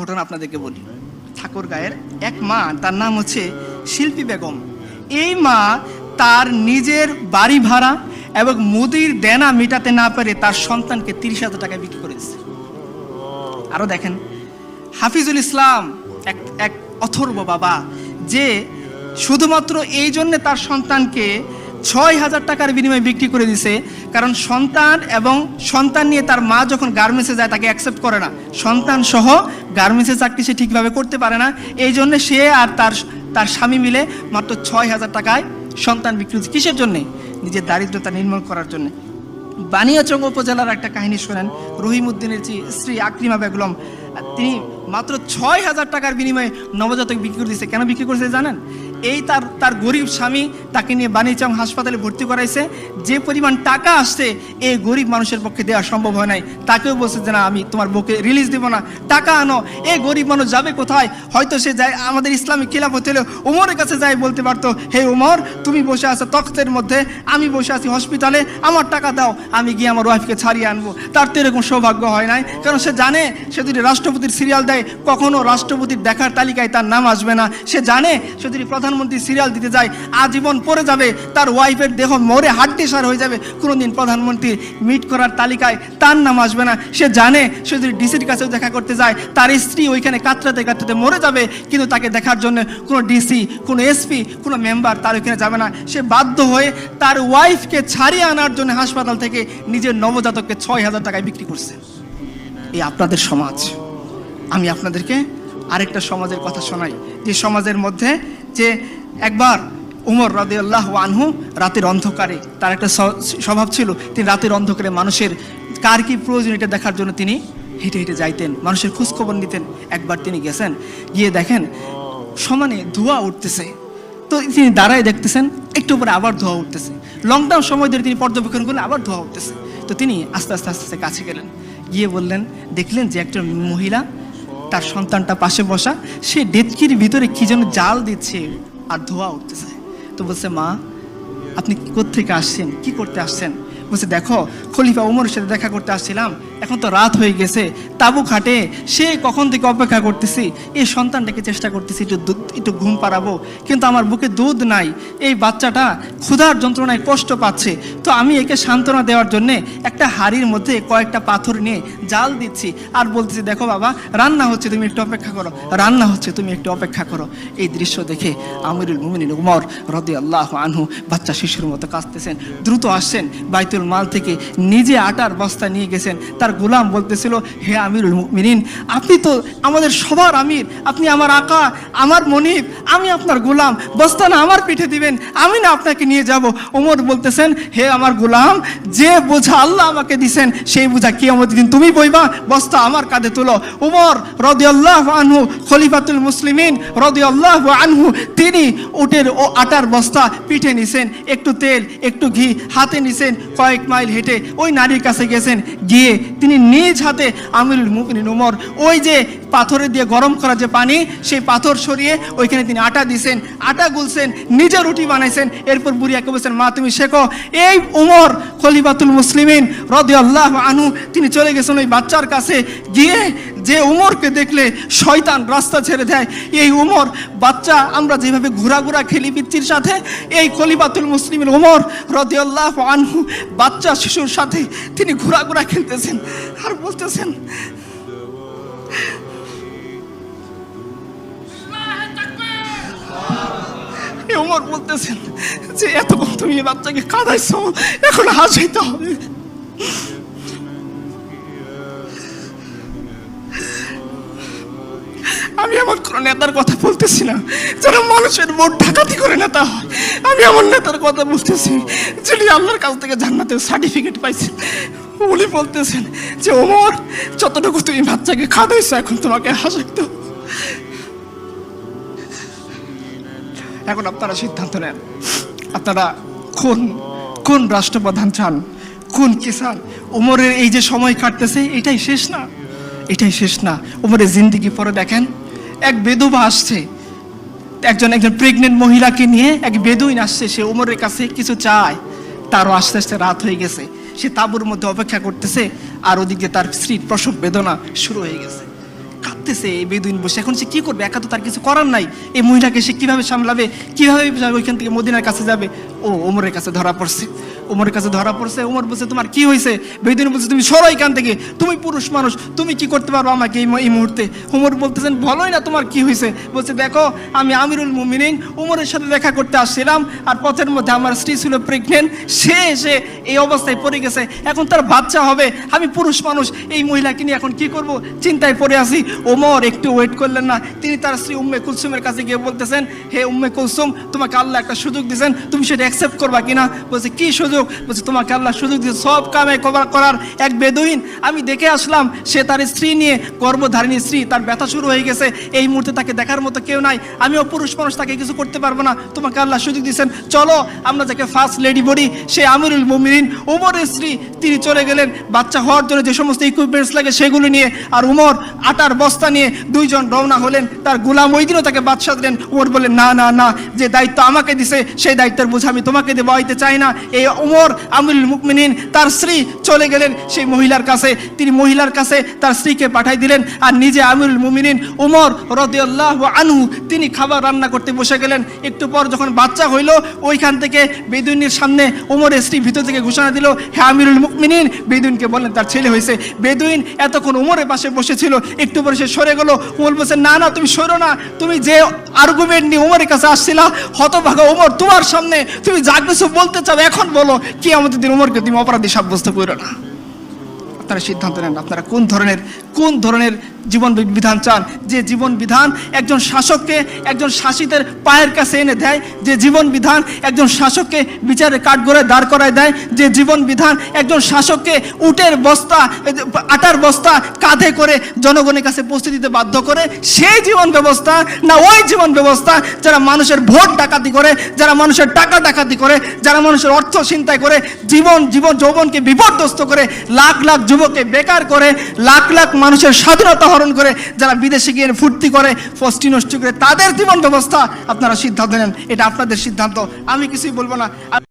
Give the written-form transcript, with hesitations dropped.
ঘটনা আপনাদেরকে বলি। ঠাকুরগাঁয়ের এক মা, তার নাম হচ্ছে শিল্পী বেগম। এই মা তার নিজের বাড়ি ভাড়া এবং মুদির দেনা মেটাতে না পেরে তার সন্তানকে 30,000 টাকায় বিক্রি করে দিচ্ছে। আরো দেখেন, হাফিজুল ইসলাম এক অথর্ব বাবা, যে শুধুমাত্র এই জন্যে তার সন্তানকে 6,000 টাকার বিনিময়ে বিক্রি করে দিছে, কারণ সন্তান এবং সন্তান নিয়ে তার মা যখন গার্মেন্টসে যায় তাকে অ্যাকসেপ্ট করে না। সন্তান সহ গার্মেন্টসে চাকরি সে ঠিকভাবে করতে পারে না, এই জন্যে সে আর তার স্বামী মিলে মাত্র 6,000 টাকায় সন্তান বিক্রি হচ্ছে। কিসের জন্যে? নিজের দারিদ্রতা নির্মূল করার জন্য। বানিয়াচং উপজেলার একটা কাহিনী শোনেন। রহিমউদ্দিনের স্ত্রী আকলিমা বেগম, তিনি মাত্র 6,000 টাকার বিনিময়ে নবজাতক বিক্রি করে দিয়েছে। কেন বিক্রি করেছে জানেন? এই তার গরিব স্বামী তাকে নিয়ে বানিয়াচং হাসপাতালে ভর্তি করাইছে। যে পরিমাণ টাকা আসছে এই গরিব মানুষের পক্ষে দেওয়া সম্ভব হয় নাই। তাকেও বলছে যে না, আমি তোমার বউকে রিলিজ দেবো না, টাকা আনো। এই গরিব মানুষ যাবে কোথায়? হয়তো সে যায় আমাদের ইসলামিক খিলাফত হলে উমরের কাছে যায় বলতে পারতো, হে উমর, তুমি বসে আছো তখ্তের মধ্যে, আমি বসে আছি হসপিটালে, আমার টাকা দাও, আমি গিয়ে আমার ওয়াইফকে ছাড়িয়ে আনবো। তার তো এরকম সৌভাগ্য হয় নাই, কারণ সে জানে সে যদি রাষ্ট্রপতির সিরিয়াল দেয় কখনো রাষ্ট্রপতির দেখার তালিকায় তার নাম আসবে না। সে জানে সে যদি প্রধানমন্ত্রী সিরিয়াল দিতে যায় আজীবন পড়ে যাবে, তার ওয়াইফের দেহ মরে হাড্ডিসার হয়ে যাবে, কোনোদিন প্রধানমন্ত্রী মিট করার তালিকায় তার নাম আসবে না। সে জানে সে যদি ডিসির কাছেও দেখা করতে যায় তার স্ত্রী ওইখানে কাতরাতে কাতরাতে মরে যাবে, কিন্তু তাকে দেখার জন্য কোনো ডিসি, কোনো এসপি, কোনো মেম্বার তার ওইখানে যাবে না। সে বাধ্য হয়ে তার ওয়াইফকে ছাড়িয়ে আনার জন্য হাসপাতাল থেকে নিজের নবজাতককে 6,000 টাকায় বিক্রি করছে। এই আপনাদের সমাজ। আমি আপনাদেরকে আরেকটা সমাজের কথা শোনাই, যে সমাজের মধ্যে যে একবার উমর রাদিয়াল্লাহু আনহু রাতের অন্ধকারে, তার একটা স্বভাব ছিল, তিনি রাতের অন্ধকারে মানুষের কার কি প্রয়োজন এটা দেখার জন্য তিনি হেঁটে হেঁটে যাইতেন, মানুষের খোঁজখবর নিতেন। একবার তিনি গেছেন, গিয়ে দেখেন সমানে ধোঁয়া উঠতেছে। তো তিনি দাঁড়ায় দেখতেছেন, একটু পরে আবার ধোঁয়া উঠতেছে। লকডাউন সময় ধরে তিনি পর্যবেক্ষণ করলেন, আবার ধোঁয়া উঠতেছে। তো তিনি আস্তে আস্তে আস্তে আস্তে কাছে গেলেন, গিয়ে বললেন, দেখলেন যে একজন মহিলা, তার সন্তানটা পাশে বসা, সে ডেচকির ভিতরে কি যেন জাল দিচ্ছে আর ধোঁয়া উঠতেছে। তো বলছে, মা আপনি কোত্থেকে আসছেন, কি করতে আসছেন? বলছে, দেখো খলিফা উমরের সাথে দেখা করতে আসছিলাম, এখন তো রাত হয়ে গেছে, তাবু খাটে সে কখন থেকে অপেক্ষা করতেছি, এই সন্তানটাকে চেষ্টা করতেছি একটু ঘুম পাড়াবো, কিন্তু আমার বুকে দুধ নাই, এই বাচ্চাটা ক্ষুধার যন্ত্রণায় কষ্ট পাচ্ছে। তো আমি একে সান্ত্বনা দেওয়ার জন্যে একটা হাড়ির মধ্যে কয়েকটা পাথর নিয়ে জাল দিচ্ছি আর বলতেছি, দেখো বাবা রান্না হচ্ছে, তুমি একটু অপেক্ষা করো, রান্না হচ্ছে, তুমি একটু অপেক্ষা করো। এই দৃশ্য দেখে আমিরুল মুমিনিন উমর রাদিয়াল্লাহু আনহু বাচ্চা শিশুর মতো কাঁদতেছেন। দ্রুত আসছেন, বাইতুল মাল থেকে নিজে আটার বস্তা নিয়ে গেছেন। তার গোলাম বলতেছিল, হে আমিরুল মুমিনিন, আপনি তো আমাদের সবার আমির, আপনি আমার আকা, আমার মনিব, আমি আপনার গোলাম, বস্তা না আমার পিঠে দিবেন, আমি না আপনাকে নিয়ে যাব। ওমর বলতেছেন, হে আমার গোলাম, যে বোঝা আল্লাহ আমাকে দিছেন সেই বোঝা কিয়ামতের দিন তুমি বইবা, বস্তা আমার কাঁধে তুলো। ওমর রাদিয়াল্লাহু আনহু খলিফাতুল মুসলিমিন রাদিয়াল্লাহু আনহু, তিনি উটের ও আটার বস্তা পিঠে নিছেন, একটু তেল একটু ঘি হাতে নিছেন, কয়েক মাইল হেঁটে ওই নারীর কাছে গেছেন, গিয়ে তিনি নিজ হাতে আমিরুল মুমিনিন উমর ওই যে পাথরে দিয়ে গরম করা যে পানি, সেই পাথর সরিয়ে ওইখানে তিনি আটা দিছেন, আটা গুলছেন, নিজে রুটি বানাইছেন। এরপর বুড়িয়াকে বলছেন, মা তুমি শেখো। এই উমর খলিফাতুল মুসলিমিন রাদিয়াল্লাহু আনহু তিনি চলে গেছেন ওই বাচ্চার কাছে, গিয়ে যে উমরকে দেখলে শয়তান রাস্তা ছেড়ে দেয়, এই উমর বাচ্চা, আমরা যেভাবে ঘোরাঘোরা খেলি পিচ্চির সাথে, এই খলিফাতুল মুসলিমিন উমর রাদিয়াল্লাহু আনহু বাচ্চা শিশুর সাথে তিনি ঘোরাঘোরা খেলতেছেন আর বলতেছেন, উমর বলতেছেন যে এতক্ষণ তুমি বাচ্চাকে কাঁদাইছো, এখন হাসাইতে হবে। আমি আমার কোন নেতার কথা বলতেছি না যারা মানুষের ভোট ডাকাতি করে নেতা হয়, আমি আমার নেতার কথা বলতেছি যিনি আল্লাহর কাছ থেকে জান্নাতের সার্টিফিকেট পাইছেন। উনি বলতেছেন যে ওমর, যতটুকু তুমি বাচ্চাকে খাওয়াইছো এখন তোমাকে হাসাইতে হবে। এখন আপনারা সিদ্ধান্ত নেন, আপনারা কোন রাষ্ট্রপ্রধান চান, কোন কিসান? উমরের এই যে সময় কাটতেছে এটাই শেষ না, এটাই শেষ না। উমরের জিন্দিগি পরে দেখেন, এক বেদুবা আসছে, একজন প্রেগনেন্ট মহিলাকে নিয়ে এক বেদুইন আসছে, সে উমরের কাছে কিছু চায়। তারও আস্তে আস্তে রাত হয়ে গেছে, সে তাঁবুর মধ্যে অপেক্ষা করতেছে, আর ওদিকে তার স্ত্রীর প্রসব বেদনা শুরু হয়ে গেছে। কাঁদতে কাঁদতেছে এই বেদুইন বসে। এখন সে কি করবে? একা তো তার কিছু করার নাই। এই মহিলাকে সে কিভাবে সামলাবে, কিভাবে ওইখান থেকে মদিনার কাছে যাবে? ওমরের কাছে ধরা পড়ছে। ওমরের কাছে ধরা পড়ছে। ওমর বলছে, তোমার কি হয়েছে? বেদুইন বলছে, তুমি সরো এখান থেকে, তুমি পুরুষ মানুষ, তুমি কি করতে পারবো আমাকে এই মুহূর্তে? ওমর বলতেছেন, বলোই না তোমার কি হয়েছে। বলছে, দেখো আমি আমিরুল মুমিনিন ওমরের সাথে দেখা করতে আসছিলাম, আর পথের মধ্যে আমার স্ত্রী ছিল প্রেগনেন্ট, সে এসে এই অবস্থায় পড়ে গেছে, এখন তার বাচ্চা হবে, আমি পুরুষ মানুষ, এই মহিলাকে নিয়ে এখন কি করব, চিন্তায় পড়ে আছি। ওমর একটু ওয়েট করলেন না, তিনি তার স্ত্রী উম্মে কুলসুমের কাছে গিয়ে বলতেছেন, হে উম্মে কুলসুম, তোমাকে আল্লাহ একটা সুযোগ দিয়েছেন, তুমি সেটা অ্যাকসেপ্ট করবা কিনা? বলছে, কি সুযোগ? বলছে, তোমাকে আল্লাহ সুযোগ দিয়েছে সব কামে করার এক বেদুইন আমি দেখে আসলাম, সে তার স্ত্রী নিয়ে, গর্ভধারিণী স্ত্রী, তার ব্যথা শুরু হয়ে গেছে, এই মুহূর্তে তাকে দেখার মতো কেউ নাই, আমিও পুরুষ মানুষ, তাকে কিছু করতে পারবো না, তোমাকে আল্লাহ সুযোগ দিয়েছেন, চলো আমরা যাকে ফার্স্ট লেডি বলি, সে আমিরুল মুমিনিন ওমরের স্ত্রী, তিনি চলে গেলেন বাচ্চা হওয়ার জন্য যে সমস্ত ইকুইপমেন্টস লাগে সেগুলো নিয়ে, আর উমর আটার বস্তা নিয়ে দুইজন রওনা হলেন। তার গোলাম ওই দিনও তাকে বাদশা দিলেন। উমর বললেন, না না না, যে দায়িত্ব আমাকে দিছে সেই দায়িত্বের বোঝা আমি তোমাকে দেবো হইতে চাই না। এই উমর আমিরুল মুমিনিন তার স্ত্রী চলে গেলেন সেই মহিলার কাছে, তিনি মহিলার কাছে তার স্ত্রীকে পাঠাই দিলেন, আর নিজে আমিরুল মুমিনিন উমর রাদিয়াল্লাহু আনহু তিনি খাবার রান্না করতে বসে গেলেন। একটু পর যখন বাচ্চা হইল, ওইখান থেকে বেদুইনের সামনে উমরের স্ত্রী ভিতর থেকে ঘোষণা দিল, হে আমিরুল মুমিনিন, বেদুইনকে বললেন তার ছেলে হয়েছে। বেদুইন এতক্ষণ উমরের পাশে বসেছিল, একটু পরে সে সরে গেল। উমর বলছে, না না, তুমি সরো না, তুমি যে আর্গুমেন্ট নিয়ে উমরের কাছে আসছিলা, হতভাগা উমর তোমার সামনে তুমি যা কিছু বলতে চাও এখন বলো, কি আমাদের দিন উমরকে তুমি অপরাধী সাব্যস্ত করো না। আপনারা সিদ্ধান্ত নেন, আপনারা কোন ধরনের জীবন বিধান চান? যে জীবন বিধান একজন শাসককে একজন শাসিতের পায়ের কাছে এনে দেয়, যে জীবন বিধান একজন শাসককে বিচারে কাঠগড়ায় দাঁড় করায় দেয়, যে জীবন বিধান একজন শাসককে উটের বস্তা, আটার বস্তা কাঁধে করে জনগণের কাছে পৌঁছে দিতে বাধ্য করে, সেই জীবন ব্যবস্থা না ওই জীবন ব্যবস্থা যারা মানুষের ভোট ডাকাতি করে, যারা মানুষের টাকা ডাকাতি করে, যারা মানুষের অর্থ ছিনতাই করে, জীবন যৌবনকে বিপর্যস্ত করে, লাখ লাখ যুবককে বেকার করে, লাখ লাখ মানুষের স্বাধীনতা হরণ করে, যারা বিদেশে গিয়ে ফুর্তি করে, ফষ্টি নষ্ট করে, তাদের জীবন ব্যবস্থা আপনারা সিদ্ধান্ত নেন। এটা আপনাদের সিদ্ধান্ত, আমি কিছুই বলবো না।